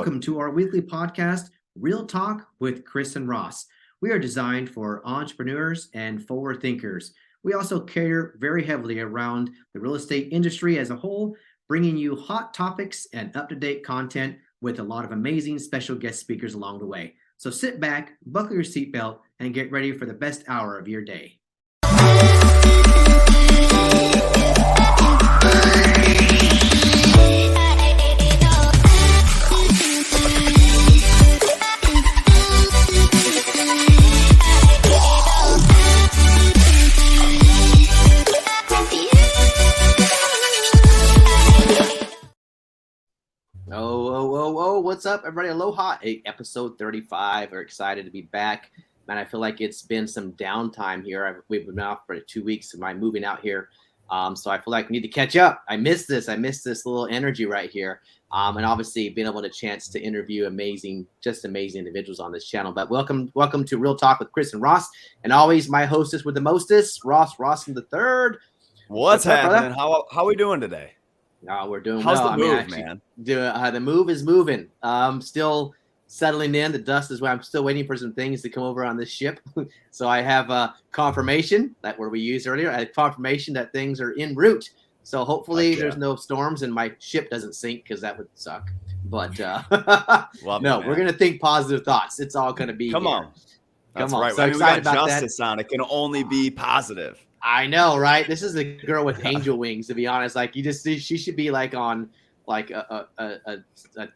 Welcome to our weekly podcast, Real Talk with Chris and Ross. We are designed for entrepreneurs and forward thinkers. We also care very heavily around the real estate industry as a whole, bringing you hot topics and up-to-date content with a lot of amazing special guest speakers along the way. So sit back, buckle your seatbelt, and get ready for the best hour of your day. What's up, everybody? Aloha. Episode 35. We're excited to be back. Man, I feel like it's been some downtime here. We've been out for 2 weeks of my moving out here. So I feel like we need to catch up. I missed this little energy right here. And obviously being able to chance to interview amazing individuals on this channel. But welcome to Real Talk with Chris and Ross. And always my hostess with the mostest, Ross from the third. What's happening? How are we doing today? No, we're doing How's well. the move, man? The move is moving. Still settling in. The dust is where I'm still waiting for some things to come over on this ship. So I have confirmation that where we used earlier. I had confirmation that things are en route. So hopefully there's no storms and my ship doesn't sink because that would suck. But no, we're gonna think positive thoughts. It's all gonna be. Come on. Right. So excited about Justice that. It can only be positive. I know, right? This is a girl with angel wings, to be honest. Like she should be like on like a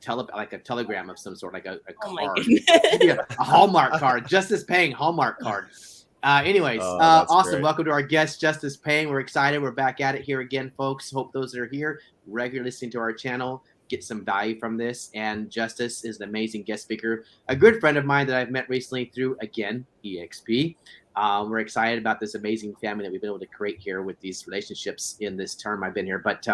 telegram of some sort, like a card, a Hallmark card, Justice Payne Hallmark card. Anyways, awesome. Great. Welcome to our guest, Justice Payne. We're excited. We're back at it here again, folks. Hope those that are here regularly listening to our channel get some value from this. And Justice is an amazing guest speaker, a good friend of mine that I've met recently through, again, EXP. We're excited about this amazing family that we've been able to create here with these relationships in this term I've been here. But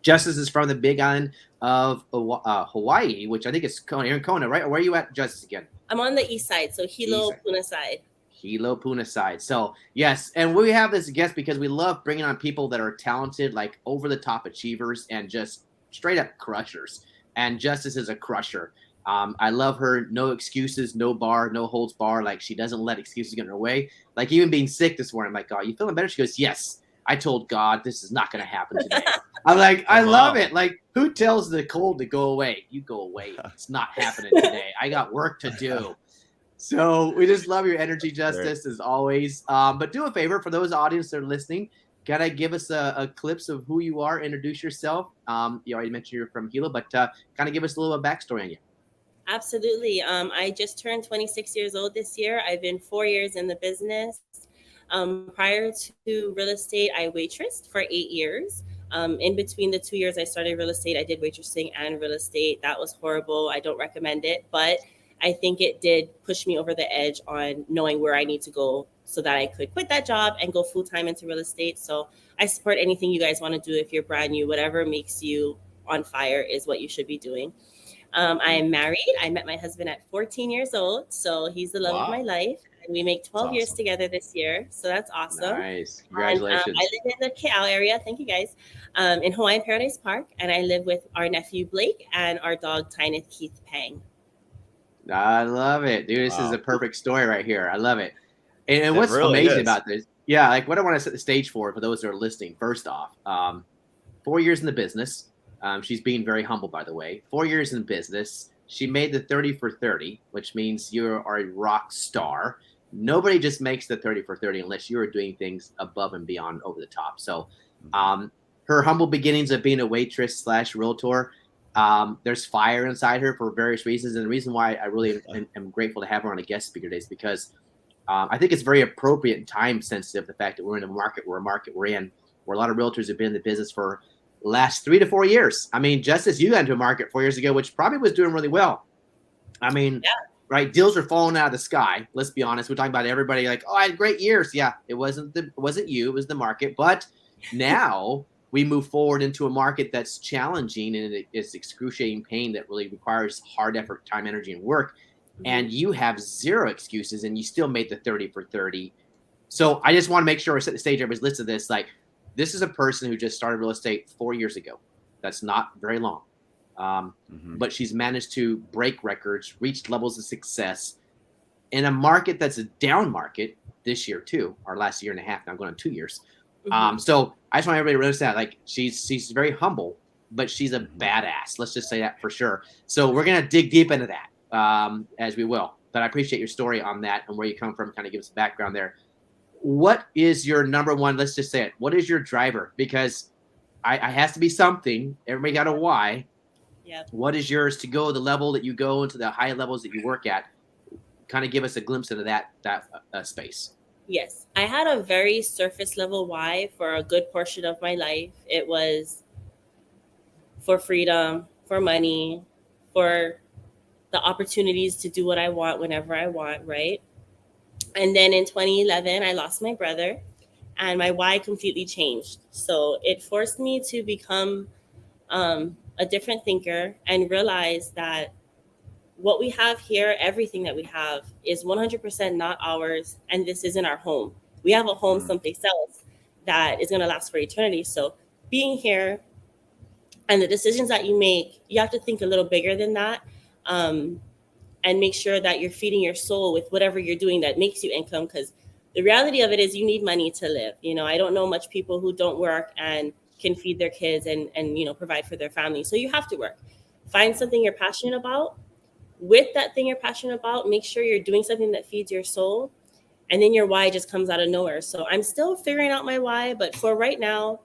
Justice is from the big island of Hawaii, which I think is Kona. You're in Kona, right? Or where are you at, Justice, again? I'm on the east side, so Hilo, Puna side. Hilo, Puna side. So, yes, and we have this guest because we love bringing on people that are talented, like over-the-top achievers and just straight-up crushers. And Justice is a crusher. I love her. No excuses, no holds bar. Like, she doesn't let excuses get in her way. Like, even being sick this morning, I'm like, God, you feeling better? She goes, yes. I told God this is not going to happen today. I'm like, I love it. Like, who tells the cold to go away? You go away. It's not happening today. I got work to do. So we just love your energy, Justice, as always. But do a favor for those audience that are listening. Gotta give us a clips of who you are. Introduce yourself. You already mentioned you're from Hilo, but kind of give us a little backstory on you. Absolutely. I just turned 26 years old this year. I've been 4 years in the business. Prior to real estate, I waitressed for 8 years. In between the 2 years I started real estate, I did waitressing and real estate. That was horrible. I don't recommend it, but I think it did push me over the edge on knowing where I need to go so that I could quit that job and go full-time into real estate. So I support anything you guys want to do. If you're brand new, whatever makes you on fire is what you should be doing. I am married. I met my husband at 14 years old. So he's the love of my life. And we make 12 years together this year. So that's awesome. Nice. Congratulations. And, I live in the Ke'au area. Thank you, guys. In Hawaiian Paradise Park. And I live with our nephew, Blake, and our dog, Tyneth Keith Pang. I love it, dude. This is a perfect story right here. I love it. And what's really amazing about this, like what I want to set the stage for those that are listening, first off, 4 years in the business. She's being very humble, by the way. 4 years in business. She made the 30 for 30, which means you are a rock star. Nobody just makes the 30 for 30 unless you are doing things above and beyond, over the top. So her humble beginnings of being a waitress / realtor, there's fire inside her for various reasons. And the reason why I really am grateful to have her on a guest speaker today is because I think it's very appropriate and time sensitive, the fact that we're in a market we're in, where a lot of realtors have been in the business for the last 3 to 4 years. I mean, Justice, you got into a market 4 years ago, which probably was doing really well. I mean, right? Deals are falling out of the sky. Let's be honest. We're talking about everybody like, oh, I had great years. Yeah, it wasn't you, it was the market. But now we move forward into a market that's challenging and it is excruciating pain that really requires hard effort, time, energy, and work. And you have zero excuses and you still made the 30 for 30. So I just want to make sure I set the stage. Everybody's listening to this. Like, this is a person who just started real estate 4 years ago. That's not very long. But she's managed to break records, reach levels of success in a market that's a down market this year too, our last year and a half, now going on 2 years. So I just want everybody to understand, like, she's very humble, but she's a badass. Let's just say that for sure. So we're going to dig deep into that as we will. But I appreciate your story on that and where you come from. Kind of give us a background there. What is your number one? Let's just say it. What is your driver? Because I has to be something. Everybody got a why. Yep. What is yours to go the level that you go into, the high levels that you work at? Kind of give us a glimpse into that space. Yes, I had a very surface level why for a good portion of my life. It was for freedom, for money, for the opportunities to do what I want whenever I want, right? And then in 2011, I lost my brother and my why completely changed. So it forced me to become a different thinker and realize that what we have here, everything that we have, is 100% not ours, and this isn't our home. We have a home someplace else that is going to last for eternity. So being here and the decisions that you make, you have to think a little bigger than that, and make sure that you're feeding your soul with whatever you're doing that makes you income, because the reality of it is you need money to live. You know, I don't know much people who don't work and can feed their kids and provide for their family. So you have to work. Find something you're passionate about. With that thing you're passionate about, make sure you're doing something that feeds your soul, and then your why just comes out of nowhere. So I'm still figuring out my why, but for right now,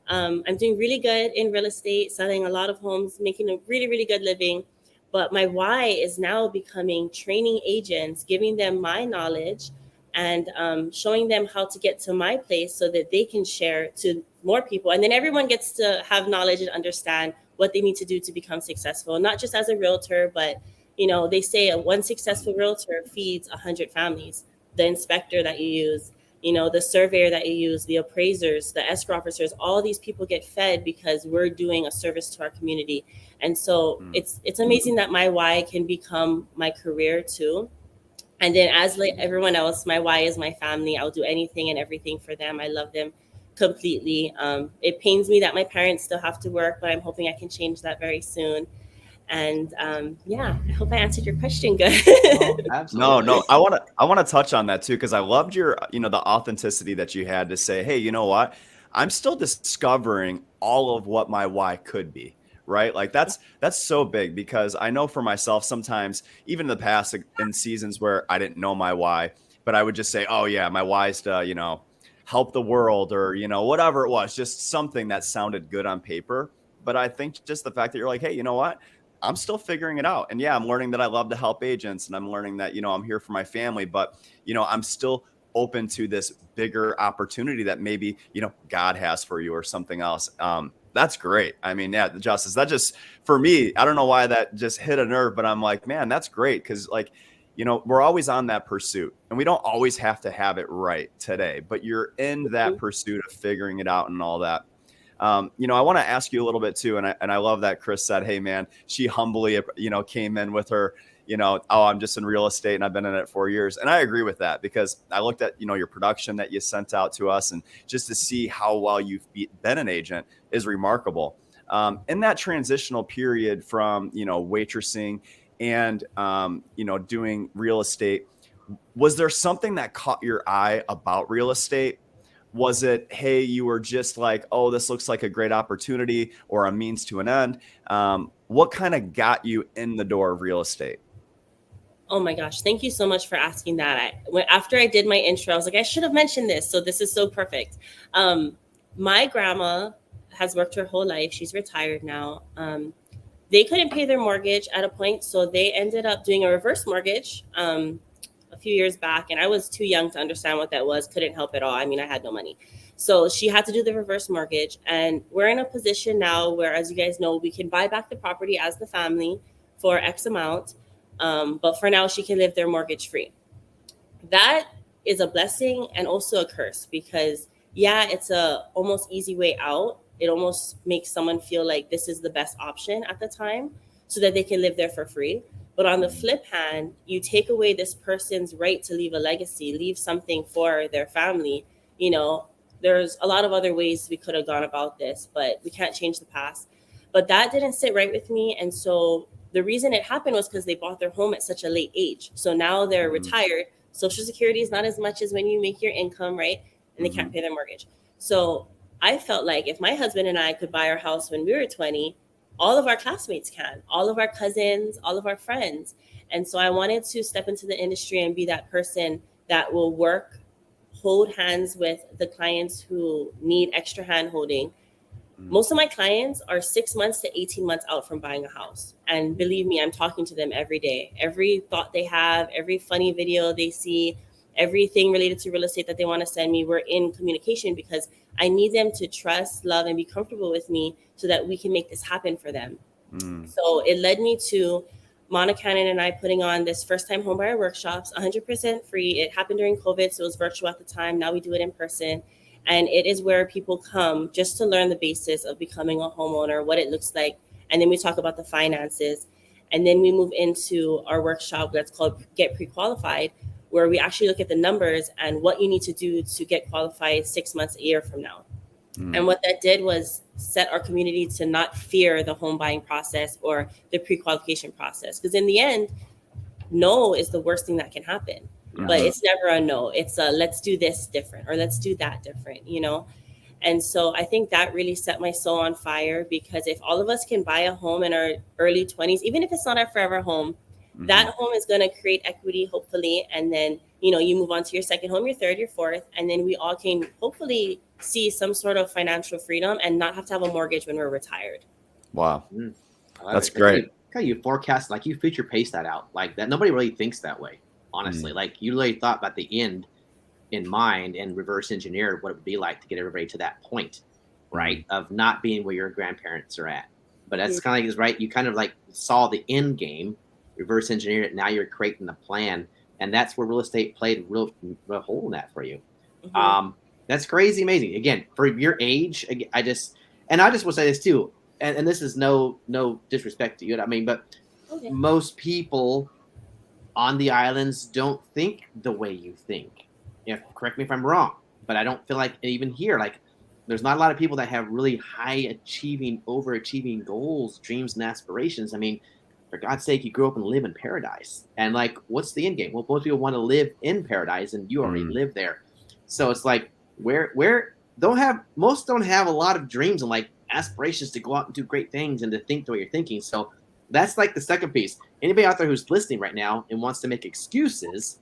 I'm doing really good in real estate, selling a lot of homes, making a really, really good living. But my why is now becoming training agents, giving them my knowledge and showing them how to get to my place so that they can share to more people. And then everyone gets to have knowledge and understand what they need to do to become successful, not just as a realtor, but they say one successful realtor feeds 100 families. The inspector that you use, the surveyor that you use, the appraisers, the escrow officers, all these people get fed because we're doing a service to our community. And so it's amazing that my why can become my career too. And then as like everyone else, my why is my family. I'll do anything and everything for them. I love them completely. It pains me that my parents still have to work, but I'm hoping I can change that very soon. And I hope I answered your question good. Oh, absolutely. No, I want to touch on that too, because I loved your, the authenticity that you had to say, hey, you know what? I'm still discovering all of what my why could be, right? Like that's so big, because I know for myself, sometimes even in the past, in seasons where I didn't know my why, but I would just say, oh yeah, my why is to, help the world, or, whatever it was, just something that sounded good on paper. But I think just the fact that you're like, hey, you know what? I'm still figuring it out. And yeah, I'm learning that I love to help agents, and I'm learning that, I'm here for my family, but, I'm still open to this bigger opportunity that maybe, God has for you or something else. That's great. I mean, yeah, Justice, that just, for me, I don't know why that just hit a nerve, but I'm like, man, that's great. Cause like, we're always on that pursuit, and we don't always have to have it right today, but you're in that pursuit of figuring it out and all that. I want to ask you a little bit too. And I love that Chris said, hey man, she humbly, came in with her, oh, I'm just in real estate and I've been in it 4 years. And I agree with that, because I looked at, your production that you sent out to us, and just to see how well you've been an agent is remarkable. In that transitional period from, waitressing and, doing real estate, was there something that caught your eye about real estate? Was it, hey, you were just like, oh, this looks like a great opportunity or a means to an end? What kind of got you in the door of real estate? Oh my gosh, thank you so much for asking that. After I did my intro, I was like, I should have mentioned this. So this is so perfect. My grandma has worked her whole life. She's retired now. They couldn't pay their mortgage at a point, so they ended up doing a reverse mortgage a few years back, and I was too young to understand what that was. Couldn't help at all. I mean, I had no money. So she had to do the reverse mortgage, and we're in a position now where, as you guys know, we can buy back the property as the family for X amount. But for now, she can live there mortgage free. That is a blessing and also a curse, because it's a almost easy way out. It almost makes someone feel like this is the best option at the time so that they can live there for free. But on the flip hand, you take away this person's right to leave a legacy, leave something for their family. There's a lot of other ways we could have gone about this, but we can't change the past. But that didn't sit right with me. And so the reason it happened was because they bought their home at such a late age. So now they're retired. Social Security is not as much as when you make your income, right? And they can't pay their mortgage. So I felt like if my husband and I could buy our house when we were 20, all of our classmates can, all of our cousins, all of our friends. And so I wanted to step into the industry and be that person that will work, hold hands with the clients who need extra hand holding. Most of my clients are 6 months to 18 months out from buying a house. And believe me, I'm talking to them every day. Every thought they have, every funny video they see, everything related to real estate that they want to send me, we're in communication because I need them to trust, love, and be comfortable with me so that we can make this happen for them. So it led me to Mona Cannon and I putting on this first-time homebuyer workshops, 100% free. It happened during COVID, so it was virtual at the time. Now we do it in person. And it is where people come just to learn the basis of becoming a homeowner, what it looks like. And then we talk about the finances. And then we move into our workshop that's called Get Pre-Qualified, where we actually look at the numbers and what you need to do to get qualified 6 months, a year from now. And what that did was set our community to not fear the home buying process or the pre-qualification process. Because in the end, no is the worst thing that can happen. But it's never a no. It's a let's do this different or let's do that different, you know? And so I think that really set my soul on fire, because if all of us can buy a home in our early 20s, even if it's not our forever home, that home is going to create equity, hopefully. And then, you know, you move on to your second home, your third, your fourth, and then we all can hopefully see some sort of financial freedom and not have to have a mortgage when we're retired. Wow. That's it. great. How you forecast, like you future pace that out like that. Nobody really thinks that way, honestly. Like you really thought about the end in mind and reverse engineered what it would be like to get everybody to that point, right? Of not being where your grandparents are at. But that's kind of like, right? You kind of like saw the end game, reverse engineered it. Now you're creating the plan. And that's where real estate played a real hole in that for you. That's crazy, amazing. Again, for your age, I just will say this too, and this is no disrespect to you, I mean, but most people on the islands don't think the way you think. Correct me if I'm wrong, but I don't feel like even here, like there's not a lot of people that have really high achieving, overachieving goals, dreams, and aspirations. I mean, for God's sake, you grew up and live in paradise. And like, what's the end game? Well, most people want to live in paradise, and you already live there. So it's like, most don't have a lot of dreams and like aspirations to go out and do great things and to think the way you're thinking. So that's like the second piece. Anybody out there who's listening right now and wants to make excuses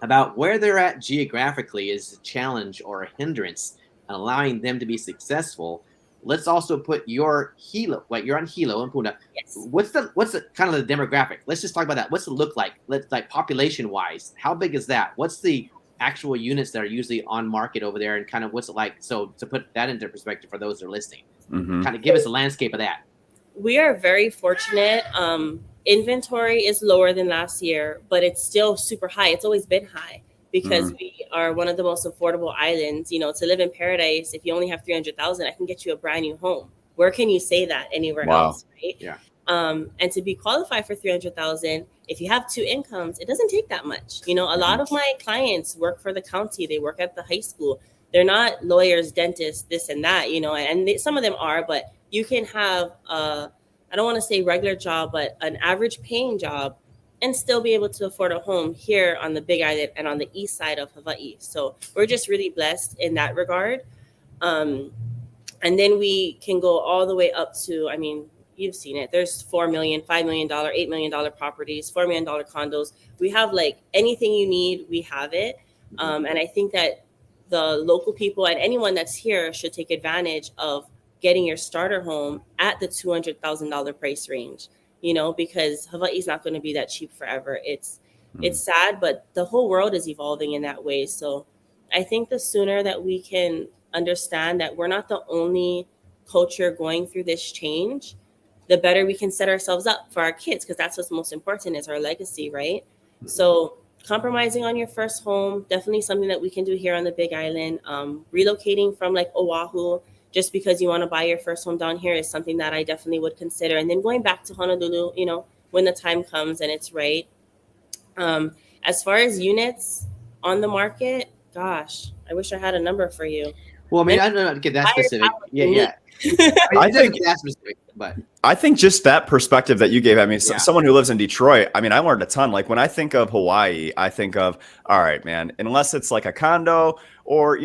about where they're at geographically is a challenge or a hindrance and allowing them to be successful. Let's also put your Hilo, like you're on Hilo in Puna. Yes. What's the kind of the demographic? Let's just talk about that. What's it look like? Like population wise, how big is that? What's the actual units that are usually on market over there, and kind of what's it like? So to put that into perspective for those that are listening, kind of give us a landscape of that. We are very fortunate. Inventory is lower than last year, but it's still super high. It's always been high because we are one of the most affordable islands. You know, to live in paradise, if you only have 300,000, I can get you a brand new home. Where can you say that anywhere else, right? Yeah. And to be qualified for 300,000, if you have two incomes, it doesn't take that much. You know, a lot of my clients work for the county. They work at the high school. They're not lawyers, dentists, this and that, you know, and some of them are, but you can have, I don't want to say regular job, but an average paying job and still be able to afford a home here on the Big Island and on the east side of Hawaii. So we're just really blessed in that regard. And then we can go all the way up to, I mean, you've seen it. There's $4 million, $5 million, $8 million properties, $4 million condos. We have like anything you need, we have it. And I think that the local people and anyone that's here should take advantage of getting your starter home at the $200,000 price range, you know, because Hawaii's not going to be that cheap forever. It's sad, but the whole world is evolving in that way. So I think the sooner that we can understand that we're not the only culture going through this change, the better we can set ourselves up for our kids, because that's what's most important is our legacy, right? So compromising on your first home, definitely something that we can do here on the Big Island. Relocating from like Oahu, just because you want to buy your first home down here is something that I definitely would consider. And then going back to Honolulu, you know, when the time comes and it's right. As far as units on the market, gosh, I wish I had a number for you. Well, I mean, And I don't know, get that buyers specific. have Yeah, what yeah. I It doesn't think get that specific, but I think just that perspective that you gave, I mean, yeah. someone who lives in Detroit, I mean, I learned a ton. Like when I think of Hawaii, I think of, all right, man, unless it's like a condo or,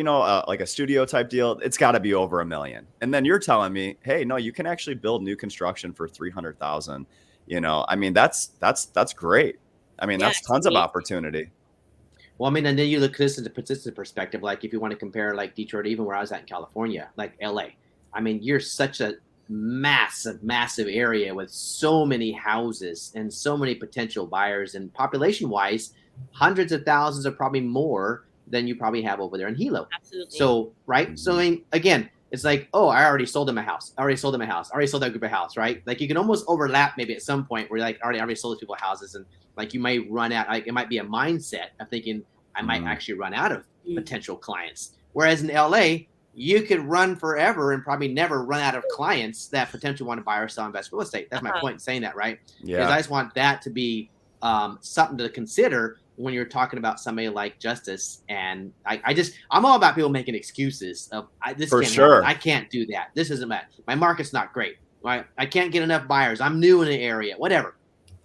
like a studio type deal, it's got to be over $1 million. And then you're telling me, hey, no, you can actually build new construction for 300,000. I mean, that's great. I mean, Yeah, that's it's tons of amazing. opportunity. Well, I mean, and then you look this in the persistent perspective. Like if you want to compare like Detroit, even where I was at in California, like LA. I mean, you're such a massive, massive area with so many houses and so many potential buyers, and population wise, hundreds of thousands or probably more than you probably have over there in Hilo. Absolutely. So, right. So, I mean, again, it's like, oh, I already sold them a house. I already sold them a house. I already sold that group of house, right? Like you can almost overlap maybe at some point where you're like, already sold these people houses, and like you might run out. Like it might be a mindset of thinking I might actually run out of potential clients. Whereas in LA, you could run forever and probably never run out of clients that potentially want to buy or sell invest real estate. That's my point in saying that, right? Because Yeah. I just want that to be something to consider when you're talking about somebody like Justice. And I'm all about people making excuses of this For can't sure. happen. I can't do that. This isn't my market's not great. Right? I can't get enough buyers. I'm new in the area. Whatever.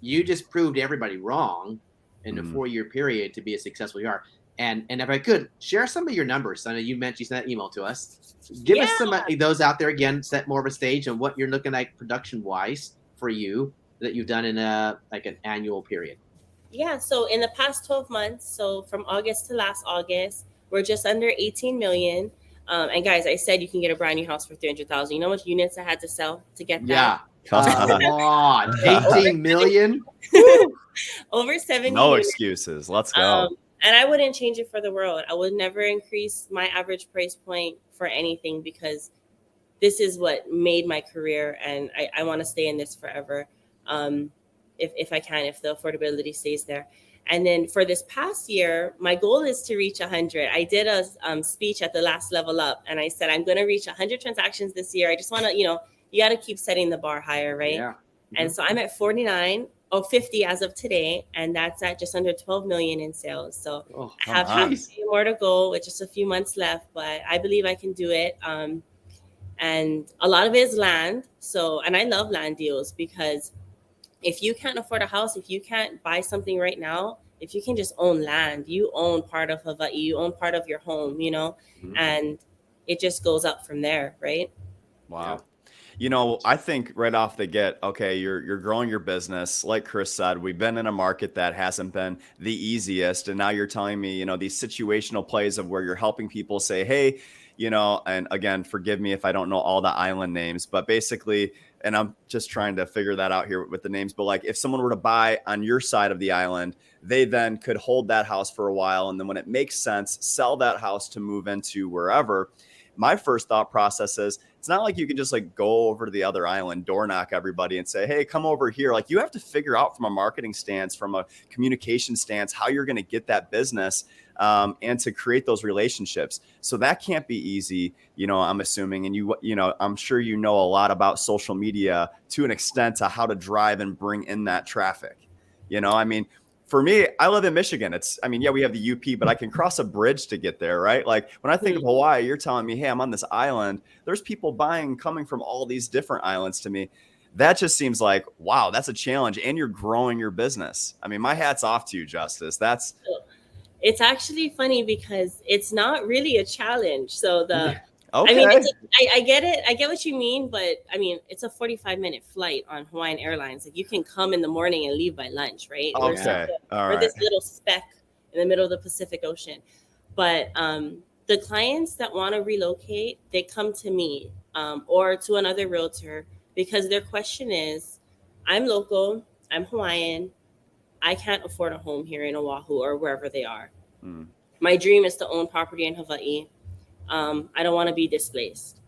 You just proved everybody wrong in a 4-year period to be as successful you are. And if I could share some of your numbers, I know you mentioned you sent that email to us. Give us some of those out there again. Set more of a stage and what you're looking like production wise for you that you've done in like an annual period. Yeah, so in the past 12 months, so from August to last August, we're just under 18 million. And guys, I said you can get a brand new house for 300,000. You know how much units I had to sell to get that? Come on, 18 million. Over 70 No units. excuses. Let's go. And I wouldn't change it for the world. I would never increase my average price point for anything because this is what made my career, and I want to stay in this forever. If I can, if the affordability stays there. And then for this past year, my goal is to reach 100. I did a speech at the last Level Up, and I said, I'm going to reach 100 transactions this year. I just want to, you got to keep setting the bar higher, right? Yeah. And so I'm at 50 as of today, and that's at just under 12 million in sales. So I have half a few more to go with just a few months left, but I believe I can do it. And a lot of it is land. So, and I love land deals because if you can't afford a house, if you can't buy something right now, if you can just own land, you own part of Hawaii, you own part of your home, and it just goes up from there, right? Wow. I think right off the get, okay, you're growing your business. Like Chris said, we've been in a market that hasn't been the easiest. And now you're telling me, these situational plays of where you're helping people say, hey, and again, forgive me if I don't know all the island names, but basically, and I'm just trying to figure that out here with the names, but like if someone were to buy on your side of the island, they then could hold that house for a while. And then when it makes sense, sell that house to move into wherever. My first thought process is it's not like you can just like go over to the other island, door knock everybody and say, hey, come over here. Like you have to figure out from a marketing stance, from a communication stance, how you're going to get that business and to create those relationships. So that can't be easy, I'm assuming. And I'm sure a lot about social media to an extent to how to drive and bring in that traffic. I mean, for me, I live in Michigan. We have the UP, but I can cross a bridge to get there, right? Like when I think of Hawaii, you're telling me, hey, I'm on this island. There's people coming from all these different islands to me. That just seems like, wow, that's a challenge. And you're growing your business. I mean, my hat's off to you, Justice. It's actually funny because it's not really a challenge. So okay. I mean, I get it. I get what you mean, but I mean, it's a 45-minute flight on Hawaiian Airlines. Like you can come in the morning and leave by lunch, right? Okay. We're this little speck in the middle of the Pacific Ocean. But the clients that want to relocate, they come to me or to another realtor because their question is, I'm local, I'm Hawaiian, I can't afford a home here in Oahu or wherever they are. My dream is to own property in Hawaii. I don't want to be displaced.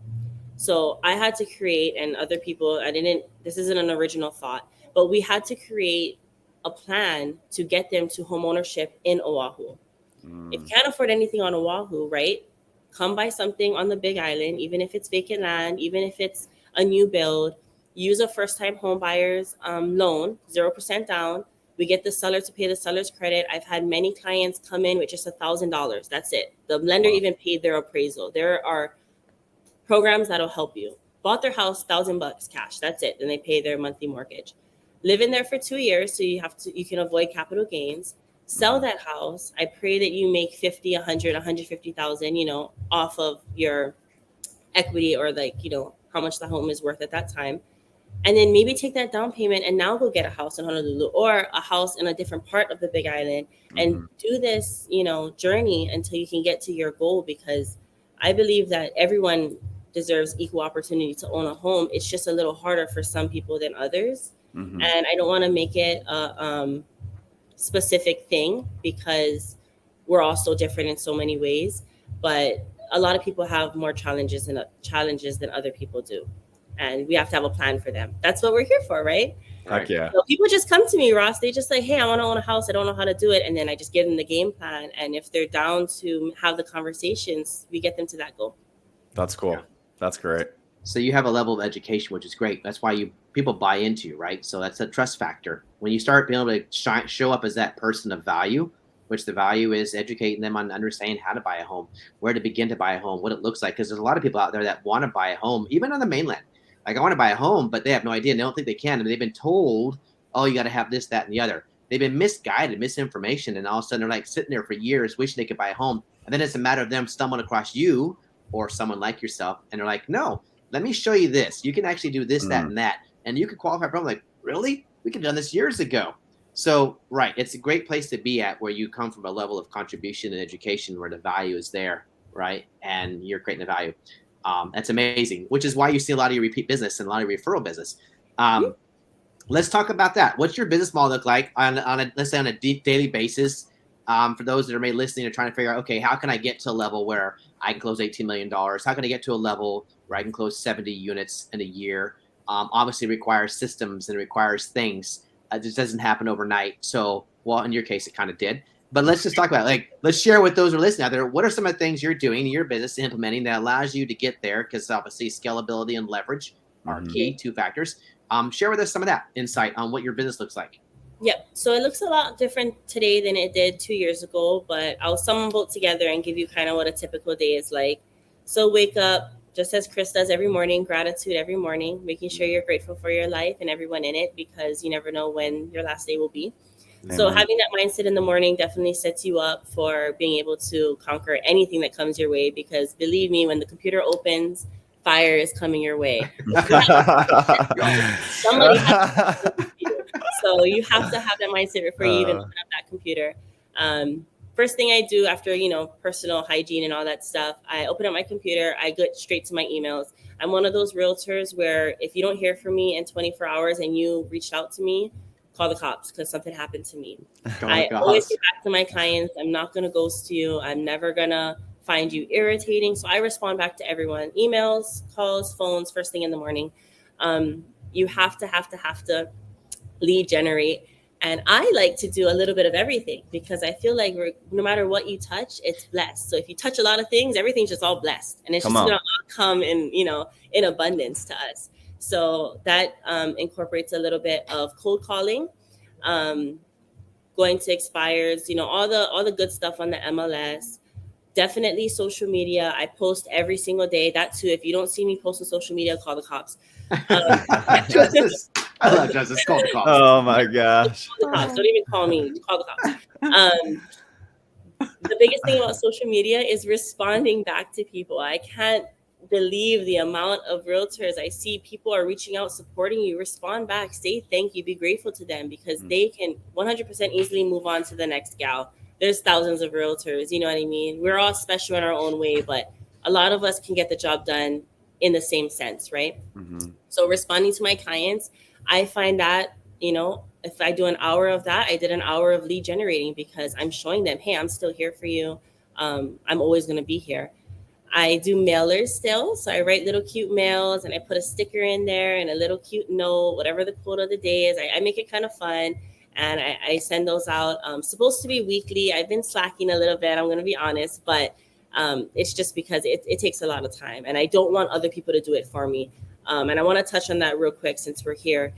So I had to create, and other people, this isn't an original thought, but we had to create a plan to get them to home ownership in Oahu. If you can't afford anything on Oahu, right? Come buy something on the Big Island, even if it's vacant land, even if it's a new build, use a first-time home buyer's loan, 0% down. We get the seller to pay the seller's credit. I've had many clients come in with just $1,000. That's it. The lender even paid their appraisal. There are programs that'll help you. Bought their house, $1,000 cash. That's it. Then they pay their monthly mortgage. Live in there for 2 years, so you can avoid capital gains. Sell that house. I pray that you make 50, 100, 150,000, off of your equity, or like, how much the home is worth at that time. And then maybe take that down payment and now go get a house in Honolulu or a house in a different part of the Big Island, and do this, journey until you can get to your goal, because I believe that everyone deserves equal opportunity to own a home. It's just a little harder for some people than others. And I don't want to make it a specific thing, because we're all so different in so many ways. But a lot of people have more challenges than other people do. And we have to have a plan for them. That's what we're here for, right? Heck yeah. So people just come to me, Ross. They just say, hey, I want to own a house. I don't know how to do it. And then I just give them the game plan. And if they're down to have the conversations, we get them to that goal. That's cool. Yeah. That's great. So you have a level of education, which is great. That's why people buy into you, right? So that's a trust factor. When you start being able to show up as that person of value, which the value is educating them on understanding how to buy a home, where to begin to buy a home, what it looks like. Because there's a lot of people out there that want to buy a home, even on the mainland. Like, I want to buy a home, but they have no idea, and they don't think they can. And they've been told, oh, you got to have this, that, and the other. They've been misguided, misinformation, and all of a sudden they're like sitting there for years wishing they could buy a home. And then it's a matter of them stumbling across you or someone like yourself, and they're like, no, let me show you this. You can actually do this, that, and that. And you can qualify for it. I'm like, really? We could have done this years ago. So, right, it's a great place to be at, where you come from a level of contribution and education where the value is there, right? And you're creating the value. That's amazing, which is why you see a lot of your repeat business and a lot of referral business. Let's talk about that. What's your business model look like on a let's say on a daily basis? For those that are maybe listening and trying to figure out, okay, how can I get to a level where I can close $18 million? How can I get to a level where I can close 70 units in a year? Obviously, it requires systems and it requires things. It just doesn't happen overnight. So, well, in your case, it kind of did. But let's just talk about it. Let's share with those who are listening out there. What are some of the things you're doing in your business, implementing, that allows you to get there? Because obviously scalability and leverage are key, 2 factors. Share with us some of that insight on what your business looks like. Yep. So it looks a lot different today than it did 2 years ago, but I'll sum them both together and give you kind of what a typical day is like. So wake up, just as Chris does every morning, gratitude every morning, making sure you're grateful for your life and everyone in it, because you never know when your last day will be. So having that mindset in the morning definitely sets you up for being able to conquer anything that comes your way, because believe me, when the computer opens, fire is coming your way. Somebody has to so you have to have that mindset before you even open up that computer. First thing I do after, personal hygiene and all that stuff, I open up my computer, I get straight to my emails. I'm one of those realtors where if you don't hear from me in 24 hours and you reached out to me, call the cops, because something happened to me. I always get back to my clients. I'm not going to ghost you. I'm never going to find you irritating. So I respond back to everyone. Emails, calls, phones, first thing in the morning. You have to lead generate. And I like to do a little bit of everything, because I feel like no matter what you touch, it's blessed. So if you touch a lot of things, everything's just all blessed. And it's just going to all come in abundance to us. So that incorporates a little bit of cold calling, going to expires, all the good stuff on the MLS. Definitely social media. I post every single day. That too. If you don't see me post on social media, call the cops. Justice. I love justice. Call the cops. Oh my gosh. Call the cops. Don't even call me. Call the cops. The biggest thing about social media is responding back to people. I can't believe the amount of realtors I see. People are reaching out, supporting you. Respond back, say thank you, be grateful to them, because they can 100% easily move on to the next gal. There's thousands of realtors, you know what I mean? We're all special in our own way, but a lot of us can get the job done in the same sense, right? So responding to my clients, I find that, if I do an hour of that, I did an hour of lead generating, because I'm showing them, hey, I'm still here for you. I'm always going to be here. I do mailers still. So I write little cute mails and I put a sticker in there and a little cute note, whatever the quote of the day is. I make it kind of fun. And I send those out. Supposed to be weekly. I've been slacking a little bit, I'm going to be honest, but it's just because it takes a lot of time. And I don't want other people to do it for me. And I want to touch on that real quick since we're here.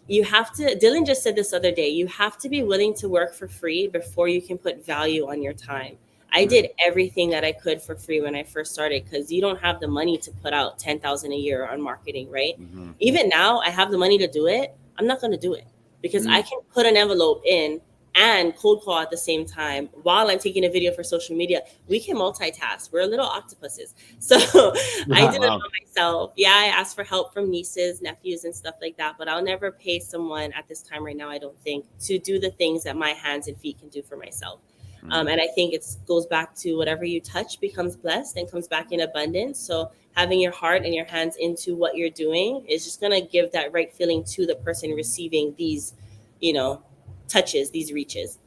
You have to, Dylan just said this other day, you have to be willing to work for free before you can put value on your time. I did everything that I could for free when I first started, because you don't have the money to put out 10,000 a year on marketing, right? Mhm. Even now, I have the money to do it. I'm not going to do it because I can put an envelope in and cold call at the same time while I'm taking a video for social media. We can multitask. We're little octopuses. So I did it Wow. on myself. Yeah, I asked for help from nieces, nephews, and stuff like that, but I'll never pay someone at this time right now, I don't think, to do the things that my hands and feet can do for myself. And I think it goes back to whatever you touch becomes blessed and comes back in abundance. So having your heart and your hands into what you're doing is just going to give that right feeling to the person receiving these, you know, touches, these reaches.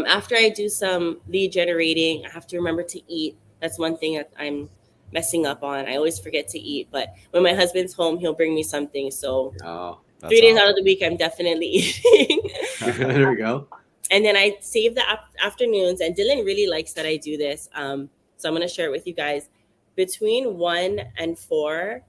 After I do some lead generating, I have to remember to eat. That's one thing that I'm messing up on. I always forget to eat, but when my husband's home, he'll bring me something. So Oh, 3 days out of the week, I'm definitely eating. there we go. And then I save the afternoons, and Dylan really likes that I do this. So I'm going to share it with you guys. Between 1 and 4,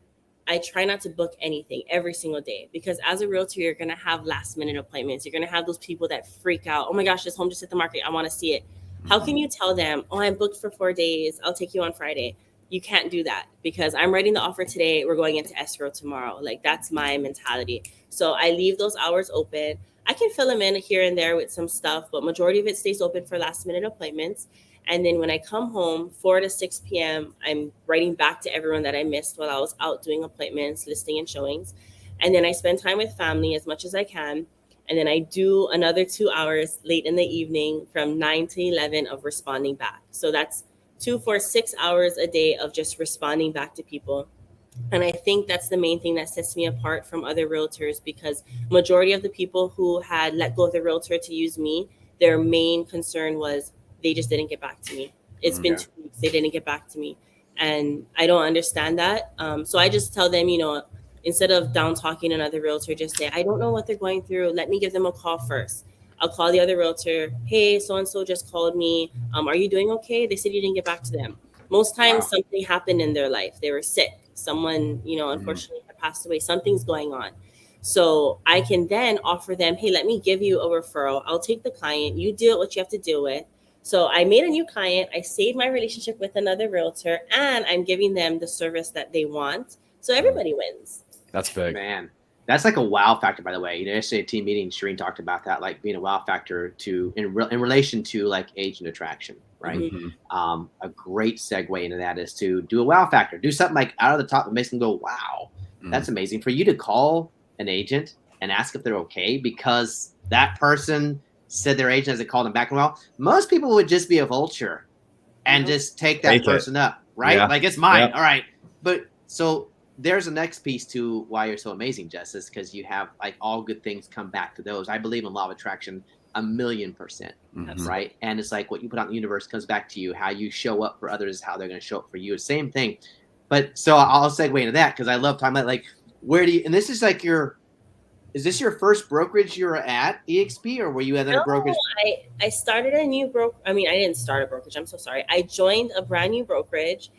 I try not to book anything every single day, because as a realtor, you're going to have last minute appointments. You're going to have those people that freak out. Oh my gosh, this home just hit the market. I want to see it. How can you tell them, oh, I'm booked for 4 days. I'll take you on Friday. You can't do that, because I'm writing the offer today. We're going into escrow tomorrow. Like, that's my mentality. So I leave those hours open. I can fill them in here and there with some stuff, but majority of it stays open for last minute appointments. And then when I come home, 4 to 6 p.m., I'm writing back to everyone that I missed while I was out doing appointments, listing, and showings. And then I spend time with family as much as I can. And then I do another 2 hours late in the evening from 9 to 11 of responding back. So that's 2, 4, 6 hours a day of just responding back to people. And I think that's the main thing that sets me apart from other realtors, because majority of the people who had let go of the realtor to use me, their main concern was they just didn't get back to me. It's been 2 weeks. They didn't get back to me. And I don't understand that. So I just tell them, instead of down talking another realtor, just say, I don't know what they're going through. Let me give them a call first. I'll call the other realtor. Hey, so-and-so just called me. Are you doing okay? They said you didn't get back to them. Most times something happened in their life. They were sick. Someone, unfortunately had passed away. Something's going on. So I can then offer them, hey, let me give you a referral. I'll take the client. You deal with what you have to deal with. So I made a new client. I saved my relationship with another realtor, and I'm giving them the service that they want. So everybody wins. That's big. Man, that's like a wow factor, by the way. Yesterday at team meeting, Shireen talked about that, like being a wow factor in relation to like agent attraction, right? A great segue into that is to do a wow factor. Do something like out of the top that makes them go, wow, that's amazing. For you to call an agent and ask if they're okay because that person said their agent hasn't called them back in a while. Most people would just be a vulture and just take that person up, right? Yeah. Like, it's mine. All right. But so there's the next piece to why you're so amazing, Justice, because you have like all good things come back to those. I believe in law of attraction 1,000,000%, right? And it's like what you put out in the universe comes back to you. How you show up for others is how they're going to show up for you. Same thing. But so I'll segue into that because I love talking about like, where do you, and this is like is this your first brokerage you were at, EXP, or were you at a brokerage? I started a new broker. I mean, I didn't start a brokerage. I'm so sorry. I joined a brand new brokerage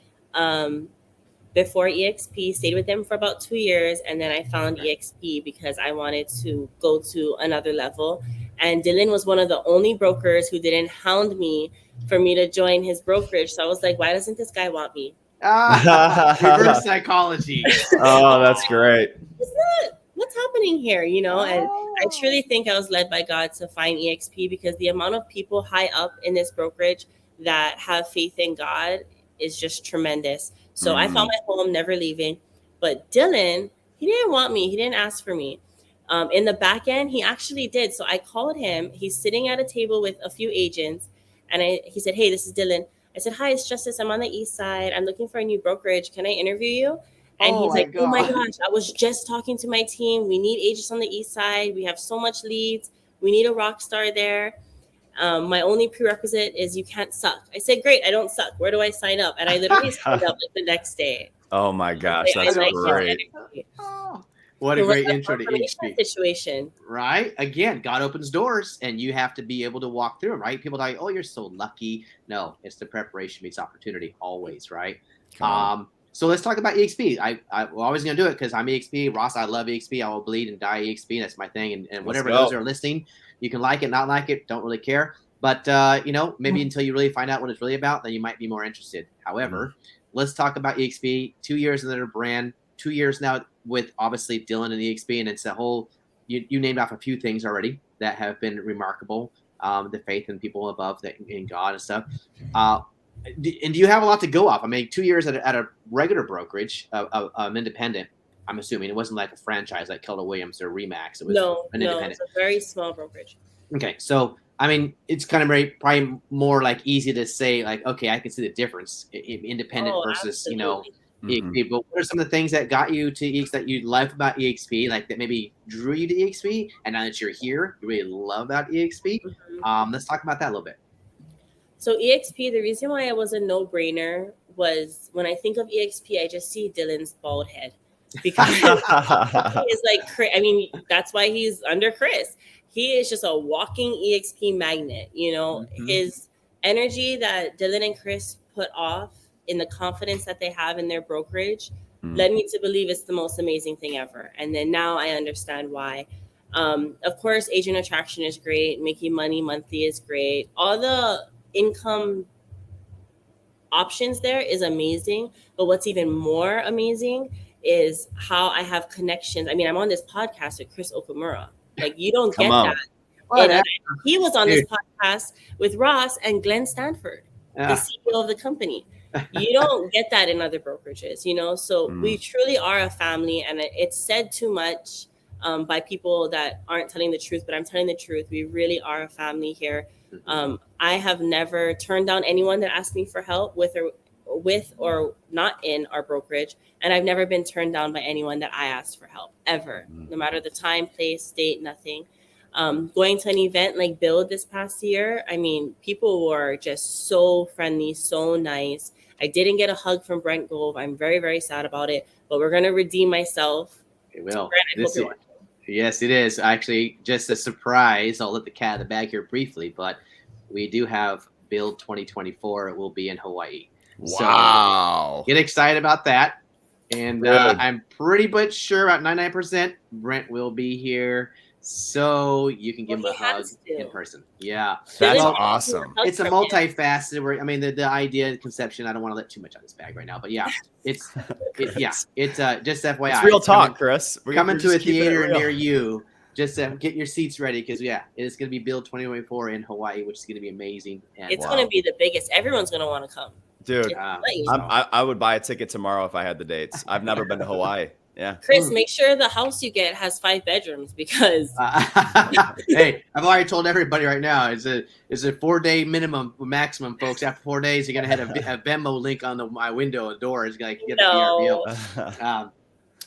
before EXP, stayed with them for about 2 years. And then I found EXP because I wanted to go to another level. And Dylan was one of the only brokers who didn't hound me for me to join his brokerage. So I was like, why doesn't this guy want me? Reverse psychology. Oh, that's great. What's happening here, And I truly think I was led by God to find EXP because the amount of people high up in this brokerage that have faith in God is just tremendous. So I found my home, never leaving. But Dylan, he didn't want me. He didn't ask for me. In the back end, he actually did. So I called him. He's sitting at a table with a few agents. And he said, hey, this is Dylan. I said, hi, it's Justice. I'm on the east side. I'm looking for a new brokerage. Can I interview you? And he's like, oh my gosh, I was just talking to my team. We need agents on the east side. We have so much leads. We need a rock star there. My only prerequisite is you can't suck. I said, great, I don't suck. Where do I sign up? And I literally signed up like the next day. Oh my gosh, that's great. What a great intro to EXP situation. Right? Again, God opens doors and you have to be able to walk through them, right? People are like, oh, you're so lucky. No, it's the preparation meets opportunity always, right? So let's talk about EXP. I'm always going to do it because I'm EXP. Ross, I love EXP. I will bleed and die EXP. That's my thing. And whatever those are listing, you can like it, not like it, don't really care. But maybe until you really find out what it's really about, then you might be more interested. However, let's talk about EXP. 2 years in their brand, 2 years now with obviously Dylan and EXP, and it's a whole. You named off a few things already that have been remarkable. The faith in people above, in God and stuff. And do you have a lot to go off? I mean, 2 years at a regular brokerage, independent. I'm assuming it wasn't like a franchise like Keller Williams or Remax. It was an independent. It's a very small brokerage. Okay, so I mean, it's kind of probably more like easy to say, like, okay, I can see the difference, independent versus absolutely. EXP. But what are some of the things that got you to EXP that you love about EXP, like that maybe drew you to EXP, and now that you're here, you really love about EXP? Let's talk about that a little bit. So EXP, the reason why it was a no-brainer was when I think of EXP, I just see Dylan's bald head because he is like, I mean, that's why he's under Chris. He is just a walking EXP magnet. His energy that Dylan and Chris put off in the confidence that they have in their brokerage led me to believe it's the most amazing thing ever. And then now I understand why. Of course, agent attraction is great. Making money monthly is great. All the income options there is amazing. But what's even more amazing is how I have connections. I mean, I'm on this podcast with Chris Okamura. Like, you don't get that. He was on this podcast with Ross and Glenn Stanford, the CEO of the company. You don't get that in other brokerages, So we truly are a family, and it's said too much by people that aren't telling the truth, but I'm telling the truth. We really are a family here. I have never turned down anyone that asked me for help with or not in our brokerage. And I've never been turned down by anyone that I asked for help, ever, no matter the time, place, date, nothing. Going to an event like Build this past year, I mean, people were just so friendly, so nice. I didn't get a hug from Brent Gove. I'm very, very sad about it, but we're going to redeem myself. It will. Yes, it is. Actually, just a surprise. I'll let the cat out of the bag here briefly, but we do have Build 2024. It will be in Hawaii. Wow. So get excited about that. And I'm pretty much sure about 99% Brent will be here. So you can give him a hug in person. Yeah. That's awesome. It's a multifaceted. I mean, the idea, the conception, I don't want to let too much on this bag right now, but yeah, it's just FYI. It's real talk, Chris. We're coming to a theater near you. Just get your seats ready because it's going to be Build 2024 in Hawaii, which is going to be amazing. And it's going to be the biggest. Everyone's going to want to come. Dude, I would buy a ticket tomorrow if I had the dates. I've never been to Hawaii. Yeah, Chris, make sure the house you get has 5 bedrooms because. Hey, I've already told everybody right now. It's a 4-day maximum, folks. After 4 days, you're gonna have a Venmo link on my window door. It's like get the VRBO.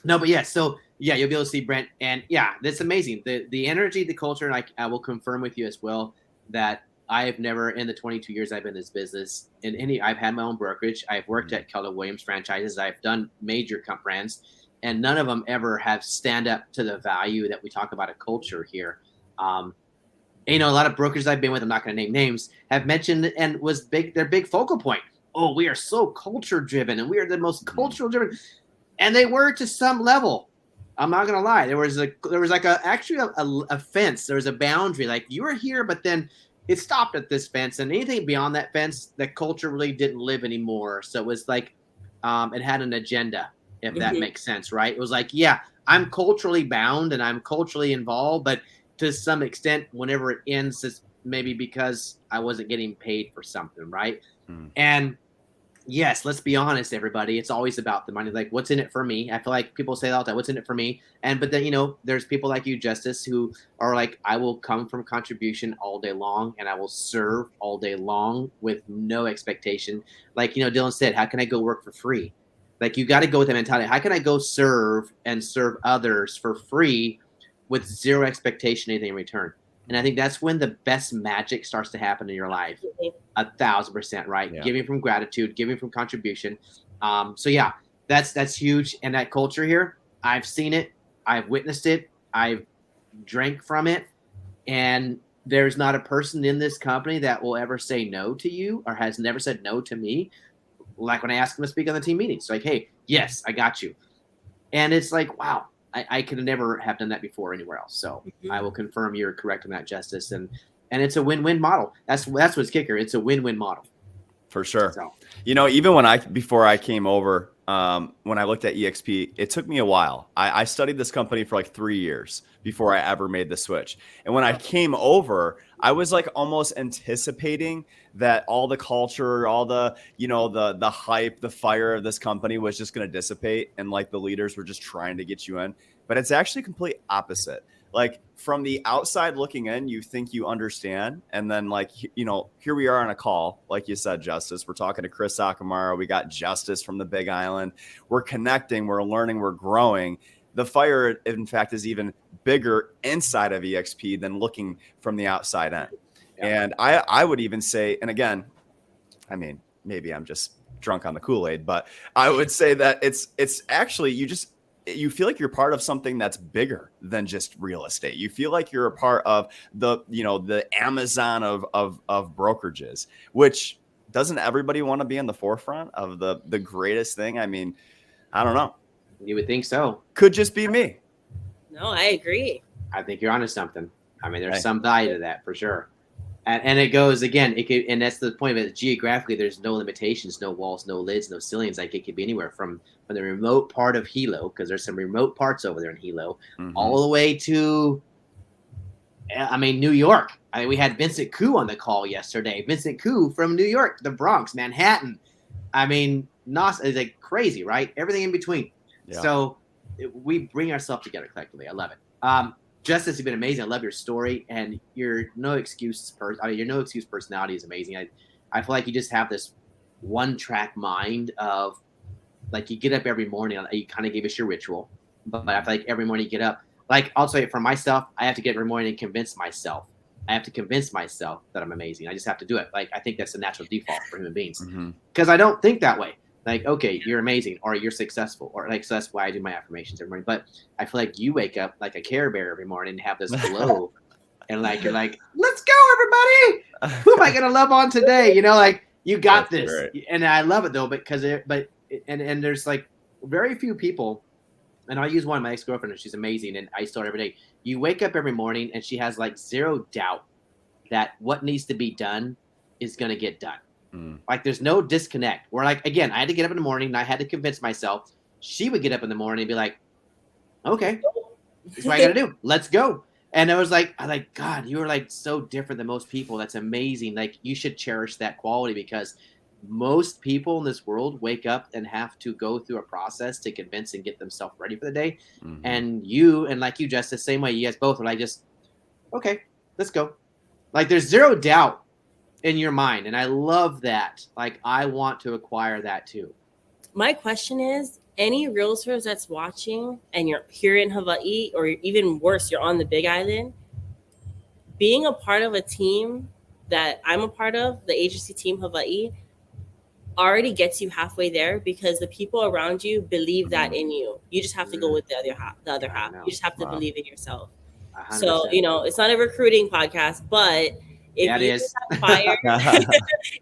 No, but yeah. So yeah, you'll be able to see Brent, and yeah, that's amazing. The energy, the culture, and I will confirm with you as well that I have never, in the 22 years I've been in this business, I've had my own brokerage. I've worked at Keller Williams franchises. I've done major brands. And none of them ever have stand up to the value that we talk about a culture here. A lot of brokers I've been with, I'm not going to name names, have mentioned and was their big focal point. Oh, we are so culture driven and we are the most cultural driven. And they were to some level. I'm not going to lie. There was actually a fence. There was a boundary. Like you were here, but then it stopped at this fence, and anything beyond that fence, that culture really didn't live anymore. So it was like, it had an agenda. If that makes sense, right? It was like, yeah, I'm culturally bound and I'm culturally involved, but to some extent, whenever it ends, it's maybe because I wasn't getting paid for something, right? And yes, let's be honest, everybody. It's always about the money. Like, what's in it for me? I feel like people say that all the time, what's in it for me? But then, there's people like you, Justice, who are like, I will come from contribution all day long and I will serve all day long with no expectation. Like, Dylan said, how can I go work for free? Like, you got to go with the mentality. How can I go serve others for free with zero expectation, anything in return? And I think that's when the best magic starts to happen in your life. 1,000%, right? Yeah. Giving from gratitude, giving from contribution. So yeah, that's huge. And that culture here, I've seen it. I've witnessed it. I've drank from it. And there's not a person in this company that will ever say no to you or has never said no to me. Like when I ask them to speak on the team meetings, like, hey, yes, I got you. And it's like, wow, I could never have done that before anywhere else. So I will confirm you're correct on that, Justice. And and it's a win-win model. That's what's kicker. It's a win-win model. For sure. So. You know, even before I came over, when I looked at EXP, it took me a while. I studied this company for like 3 years before I ever made the switch. And when I came over, I was like almost anticipating that all the culture, all the, you know, the hype, the fire of this company was just going to dissipate. And like the leaders were just trying to get you in. But it's actually complete opposite. Like from the outside looking in, you think you understand. And then like, you know, here we are on a call, like you said, Justice, we're talking to Chris Sakamara. We got Justice from the Big Island. We're connecting, we're learning, we're growing. The fire, in fact, is even bigger inside of EXP than looking from the outside in. Yeah. And I would even say, and again, I mean, maybe I'm just drunk on the Kool-Aid, but I would say that it's actually, you feel like you're part of something that's bigger than just real estate. You feel like you're a part of the, you know, the Amazon of brokerages, which doesn't everybody want to be in the forefront of the greatest thing? I mean, I don't know. You would think so. Could just be me. No, I agree. I think you're onto something. I mean, there's some value to that for sure. And it goes again, and that's the point of it. Geographically, there's no limitations, no walls, no lids, no ceilings. Like it could be anywhere from the remote part of Hilo, because there's some remote parts over there in Hilo, all the way to, I mean, New York. I mean, we had Vincent Koo on the call yesterday. Vincent Koo from New York, the Bronx, Manhattan. I mean, it's like crazy, right? Everything in between. Yeah. So we bring ourselves together collectively. I love it. Justice, you've been amazing. I love your story, and your no excuse personality is amazing. I feel like you just have this one track mind of like you get up every morning. You kind of gave us your ritual, but I feel like every morning you get up. Like I'll tell you for myself, I have to get up every morning and convince myself. I have to convince myself that I'm amazing. I just have to do it. Like I think that's the natural default for human beings because I don't think that way. Like, okay, you're amazing, or you're successful, or like, so that's why I do my affirmations every morning. But I feel like you wake up like a Care Bear every morning and have this glow, and like you're like, let's go, everybody. Who am I gonna love on today? You know, like you got this, great. And I love it though, because and there's like very few people, and I'll use one of my ex-girlfriend, and she's amazing, and I start every day. You wake up every morning, and she has like zero doubt that what needs to be done is gonna get done. Like there's no disconnect. Where like again, I had to get up in the morning and I had to convince myself. She would get up in the morning and be like, "Okay, that's what I gotta do. Let's go." And I was like, God, you are like so different than most people. That's amazing. Like you should cherish that quality because most people in this world wake up and have to go through a process to convince and get themselves ready for the day. And you just the same way. You guys both are like, just okay, let's go. Like there's zero doubt in your mind, and I love that. Like I want to acquire that too. My question is, any realtors that's watching and you're here in Hawaii, or even worse, you're on the Big Island, being a part of a team that I'm a part of, the agency team Hawaii, already gets you halfway there because the people around you believe that in you. You just have to go with the other half. You just have to believe in yourself. 100%. So, you know, it's not a recruiting podcast, but if it is. Fire,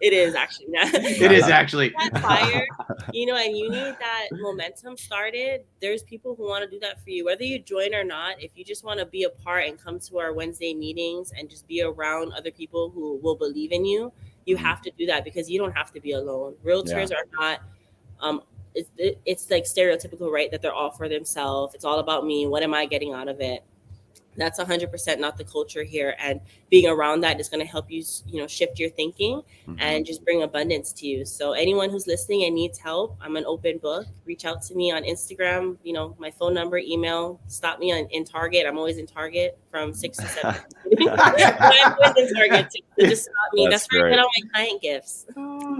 it is actually. It is actually. That fire, you know, and you need that momentum started. There's people who want to do that for you, whether you join or not. If you just want to be a part and come to our Wednesday meetings and just be around other people who will believe in you, you have to do that because you don't have to be alone. Realtors are not. It's like stereotypical, right? That they're all for themselves. It's all about me. What am I getting out of it? That's 100% not the culture here. And being around that is going to help you, you know, shift your thinking and just bring abundance to you. So anyone who's listening and needs help, I'm an open book. Reach out to me on Instagram, you know, my phone number, email, stop me in Target. I'm always in Target from 6 to 7. I'm always in Target. So just stop me. That's where I get all my client gifts.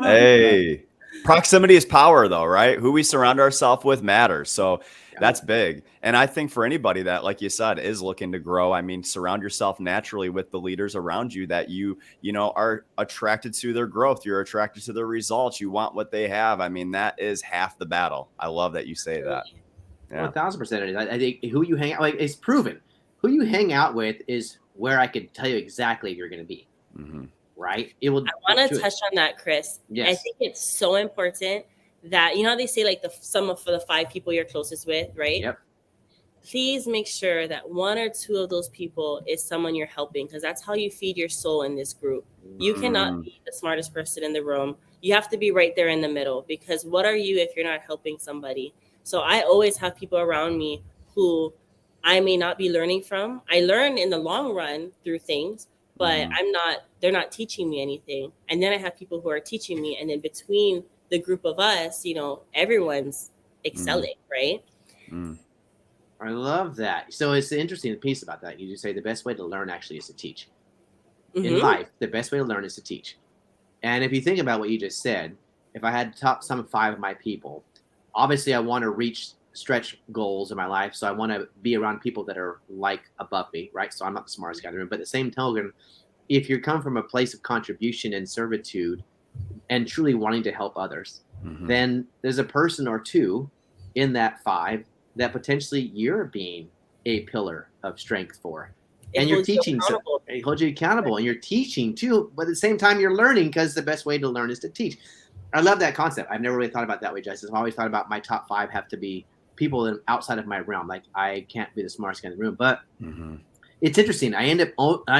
Hey, proximity is power though, right? Who we surround ourselves with matters. So that's big. And I think for anybody that, like you said, is looking to grow, I mean, surround yourself naturally with the leaders around you that you know, are attracted to their growth. You're attracted to their results. You want what they have. I mean, that is half the battle. I love that you say that. Yeah. 1,000% it is. I think who you hang out, like it's proven. Who you hang out with is where I could tell you exactly if you're going to be. Right? It will. I want to touch on that, Chris. Yes. I think it's so important that, you know, they say like the sum of for the 5 people you're closest with, right? Yep. please make sure that one or two of those people is someone you're helping, because that's how you feed your soul in this group. You cannot be the smartest person in the room. You have to be right there in the middle, because what are you if you're not helping somebody? So I always have people around me who I may not be learning from. I learn in the long run through things, but they're not teaching me anything. And then I have people who are teaching me. And then between the group of us, everyone's excelling, right? I love that. So it's the interesting piece about that. You just say the best way to learn actually is to teach. In life, the best way to learn is to teach. And if you think about what you just said, if I had top some 5 of my people, obviously I want to reach stretch goals in my life. So I want to be around people that are like above me, right? So I'm not the smartest guy in the room, but at the same token, if you come from a place of contribution and servitude and truly wanting to help others, then there's a person or two in that 5 that potentially you're being a pillar of strength for. And you're teaching, it holds you accountable, and you're teaching too, but at the same time you're learning, because the best way to learn is to teach. I love that concept. I've never really thought about that way, Justice. I've always thought about my top 5 have to be people outside of my realm. Like, I can't be the smartest guy in the room, but it's interesting. I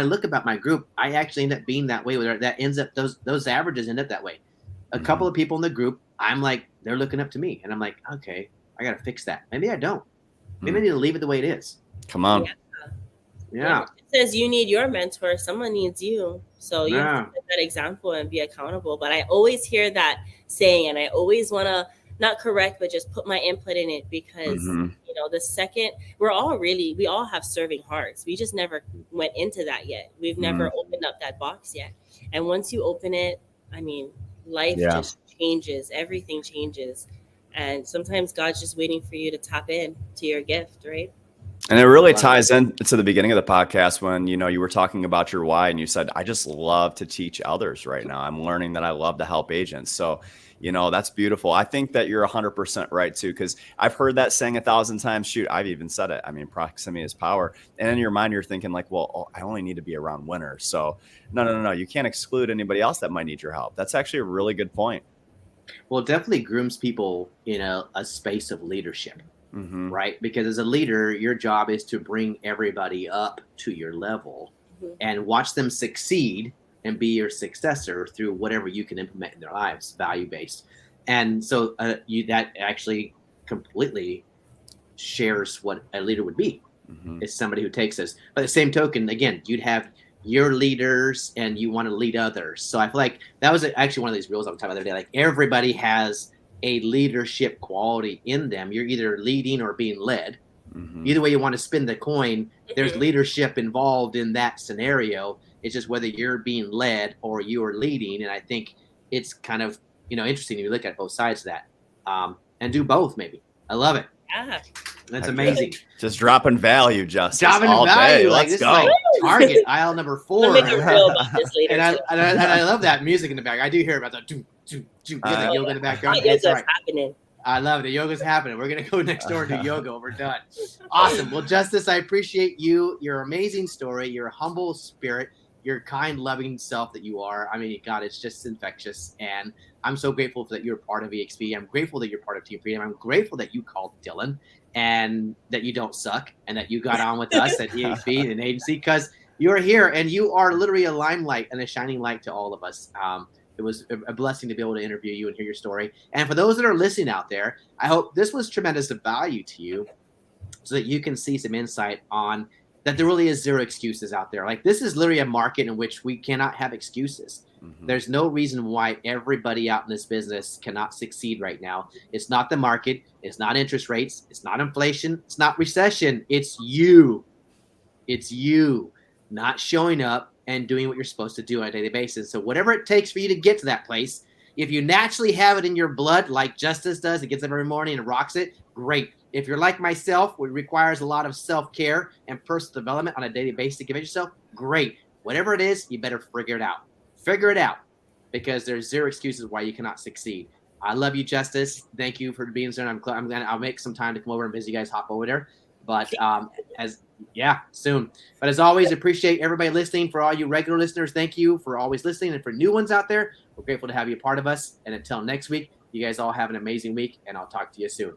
look about my group, I actually end up being that way, where that ends up, those averages end up that way. A couple of people in the group, I'm like, they're looking up to me, and I'm like, okay, I got to fix that. Maybe I don't. Maybe I need to leave it the way it is. Come on. Yeah. It says you need your mentor. Someone needs you. So you have to set that example and be accountable. But I always hear that saying, and I always want to not correct, but just put my input in it, because, the second we all have serving hearts. We just never went into that yet. We've never opened up that box yet. And once you open it, I mean, life just changes. Everything changes. And sometimes God's just waiting for you to tap in to your gift, right? And it really ties into the beginning of the podcast when, you were talking about your why, and you said, I just love to teach others right now. I'm learning that I love to help agents. So, that's beautiful. I think that you're 100% right too, because I've heard that saying 1,000 times. Shoot, I've even said it. I mean, proximity is power. And in your mind, you're thinking like, well, I only need to be around winners. So no. You can't exclude anybody else that might need your help. That's actually a really good point. Well, it definitely grooms people in a space of leadership. Right? Because as a leader, your job is to bring everybody up to your level and watch them succeed and be your successor through whatever you can implement in their lives, value-based. And so that actually completely shares what a leader would be. Is somebody who takes us. By the same token, again, you'd have your leaders and you want to lead others. So I feel like that was actually one of these rules I was talking about the other day. Like, everybody has a leadership quality in them. You're either leading or being led. Either way you want to spin the coin, there's leadership involved in that scenario. It's just whether you're being led or you're leading. And I think it's kind of, interesting if you look at both sides of that, and do both maybe. I love it. Yeah. That's amazing. Just dropping value, Justice. Dropping all value. Day. Like, Let's this go. Is like Target, aisle number 4. We'll make a reel about this later. And I love that music in the back. I do hear about that. Yoga in the background. Yoga's happening. I love it. The yoga's happening. We're going to go next door and do yoga. We're done. Awesome. Well, Justice, I appreciate you. Your amazing story, your humble spirit, your kind, loving self that you are. I mean, God, it's just infectious. And I'm so grateful that you're part of EXP. I'm grateful that you're part of Team Freedom. I'm grateful that you called Dylan and that you don't suck and that you got on with us at EXP and agency, because you're here and you are literally a limelight and a shining light to all of us. It was a blessing to be able to interview you and hear your story. And for those that are listening out there, I hope this was tremendous of value to you so that you can see some insight on that there really is zero excuses out there. Like, this is literally a market in which we cannot have excuses. There's no reason why everybody out in this business cannot succeed right now. It's not the market. It's not interest rates. It's not inflation. It's not recession. It's you. It's you not showing up and doing what you're supposed to do on a daily basis. So whatever it takes for you to get to that place, if you naturally have it in your blood, like Justice does, it gets up every morning and rocks it, great. If you're like myself, it requires a lot of self-care and personal development on a daily basis to give it yourself, great. Whatever it is, you better figure it out. Figure it out, because there's zero excuses why you cannot succeed. I love you, Justice. Thank you for being there. I'll make some time to come over and visit you guys, hop over there. But soon. But as always, appreciate everybody listening. For all you regular listeners, thank you for always listening. And for new ones out there, we're grateful to have you a part of us. And until next week, you guys all have an amazing week, and I'll talk to you soon.